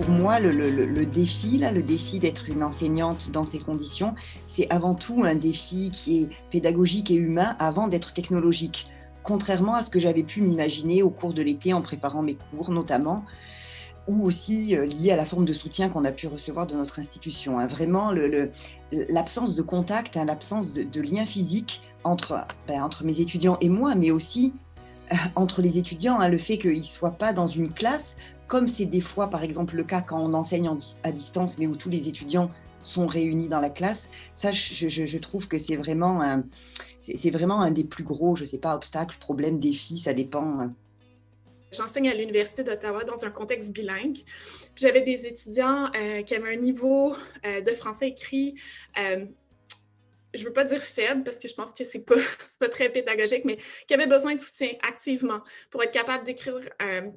pour moi, le défi, là, le défi d'être une enseignante dans ces conditions, c'est avant tout un défi qui est pédagogique et humain avant d'être technologique. Contrairement à ce que j'avais pu m'imaginer au cours de l'été en préparant mes cours notamment, ou aussi lié à la forme de soutien qu'on a pu recevoir de notre institution. Hein. Vraiment, l'absence de contact, hein, l'absence de lien physique entre mes étudiants et moi, mais aussi entre les étudiants, hein, le fait qu'ils ne soient pas dans une classe, comme c'est des fois, par exemple, le cas quand on enseigne à distance, mais où tous les étudiants sont réunis dans la classe. Ça, je trouve que c'est vraiment un des plus gros, je ne sais pas, obstacles, problèmes, défis, ça dépend. J'enseigne à l'Université d'Ottawa dans un contexte bilingue. J'avais des étudiants qui avaient un niveau de français écrit, je ne veux pas dire faible, parce que je pense que c'est pas très pédagogique, mais qui avaient besoin de soutien activement pour être capable d'écrire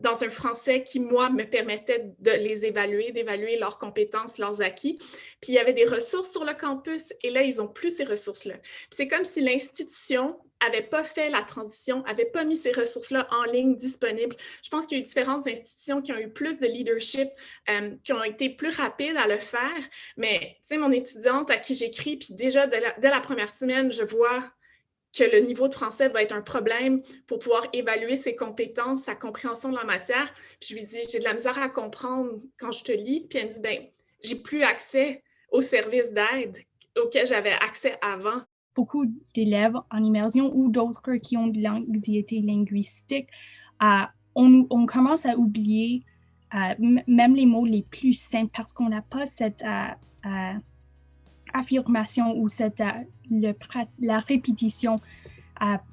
dans un français qui, moi, me permettait de les évaluer, d'évaluer leurs compétences, leurs acquis. Puis il y avait des ressources sur le campus, et là, ils n'ont plus ces ressources-là. Puis c'est comme si l'institution n'avait pas fait la transition, n'avait pas mis ces ressources-là en ligne disponibles. Je pense qu'il y a eu différentes institutions qui ont eu plus de leadership, qui ont été plus rapides à le faire. Mais, tu sais, mon étudiante à qui j'écris, puis déjà, dès la première semaine, je vois que le niveau de français va être un problème pour pouvoir évaluer ses compétences, sa compréhension de la matière. Puis je lui dis, j'ai de la misère à comprendre quand je te lis. Puis elle me dit, bien, j'ai plus accès aux services d'aide auxquels j'avais accès avant. Beaucoup d'élèves en immersion ou d'autres qui ont de l'anxiété linguistique, on commence à oublier même les mots les plus simples parce qu'on n'a pas cette affirmation ou la répétition.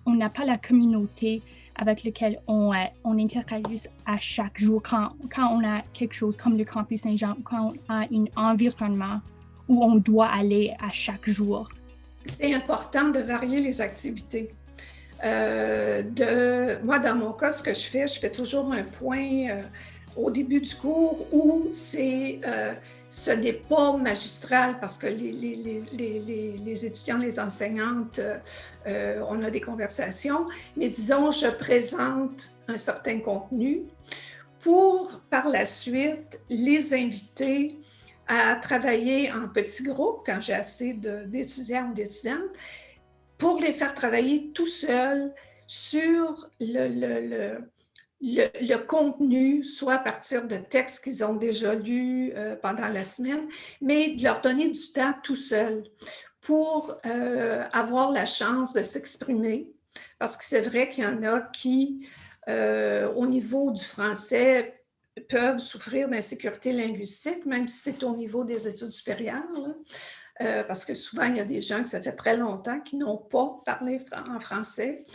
On n'a pas la communauté avec laquelle on interagit à chaque jour quand on a quelque chose comme le Campus Saint-Jean, quand on a un environnement où on doit aller à chaque jour. C'est important de varier les activités. Moi, dans mon cas, ce que je fais toujours un point au début du cours où ce n'est pas magistral parce que les étudiants, les enseignantes, on a des conversations, mais disons, je présente un certain contenu pour, par la suite, les inviter à travailler en petits groupes quand j'ai assez d'étudiants ou d'étudiantes pour les faire travailler tout seuls sur le contenu, soit à partir de textes qu'ils ont déjà lus pendant la semaine, mais de leur donner du temps tout seuls pour avoir la chance de s'exprimer. Parce que c'est vrai qu'il y en a qui, au niveau du français, peuvent souffrir d'insécurité linguistique, même si c'est au niveau des études supérieures, parce que souvent, il y a des gens que ça fait très longtemps qui n'ont pas parlé en français.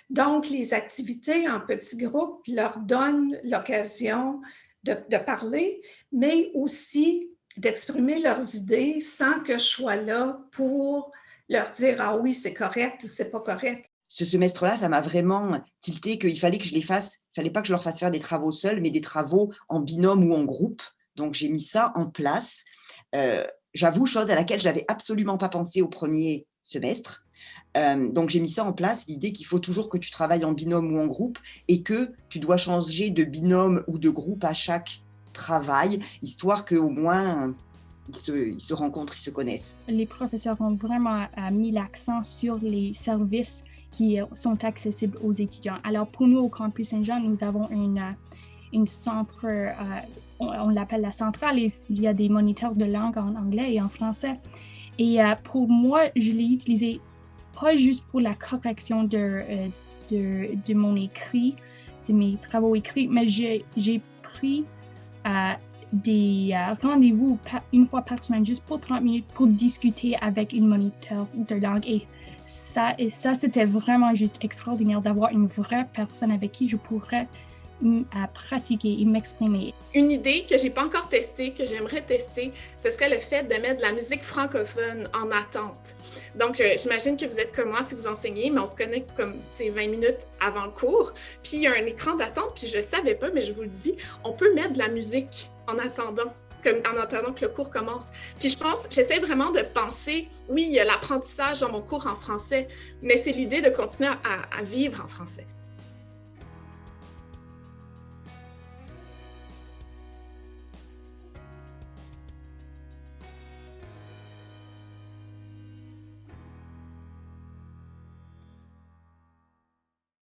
Donc, les activités en petits groupes leur donnent l'occasion de parler, mais aussi d'exprimer leurs idées sans que je sois là pour leur dire « Ah oui, c'est correct » ou « C'est pas correct ». Ce semestre-là, ça m'a vraiment tilté qu'il fallait que je les fasse. Il ne fallait pas que je leur fasse faire des travaux seuls, mais des travaux en binôme ou en groupe. Donc, j'ai mis ça en place. J'avoue, chose à laquelle je n'avais absolument pas pensé au premier semestre. Donc, j'ai mis ça en place, l'idée qu'il faut toujours que tu travailles en binôme ou en groupe et que tu dois changer de binôme ou de groupe à chaque travail, histoire qu'au moins ils se rencontrent, ils se connaissent. Les professeurs ont vraiment mis l'accent sur les services qui sont accessibles aux étudiants. Alors, pour nous, au Campus Saint-Jean, nous avons une centre, on l'appelle la centrale, et il y a des moniteurs de langue en anglais et en français. Et pour moi, je l'ai utilisé pas juste pour la correction de mon écrit, de mes travaux écrits, mais j'ai pris des rendez-vous une fois par semaine, juste pour 30 minutes, pour discuter avec une moniteur de langue. Et ça, c'était vraiment juste extraordinaire d'avoir une vraie personne avec qui je pourrais pratiquer et m'exprimer. Une idée que j'ai pas encore testée, que j'aimerais tester, ce serait le fait de mettre de la musique francophone en attente. Donc, j'imagine que vous êtes comme moi si vous enseignez, mais on se connecte comme 20 minutes avant le cours. Puis, il y a un écran d'attente, puis je savais pas, mais je vous le dis, on peut mettre de la musique en attendant que le cours commence. Puis j'essaie vraiment de penser, oui, il y a l'apprentissage dans mon cours en français, mais c'est l'idée de continuer à vivre en français.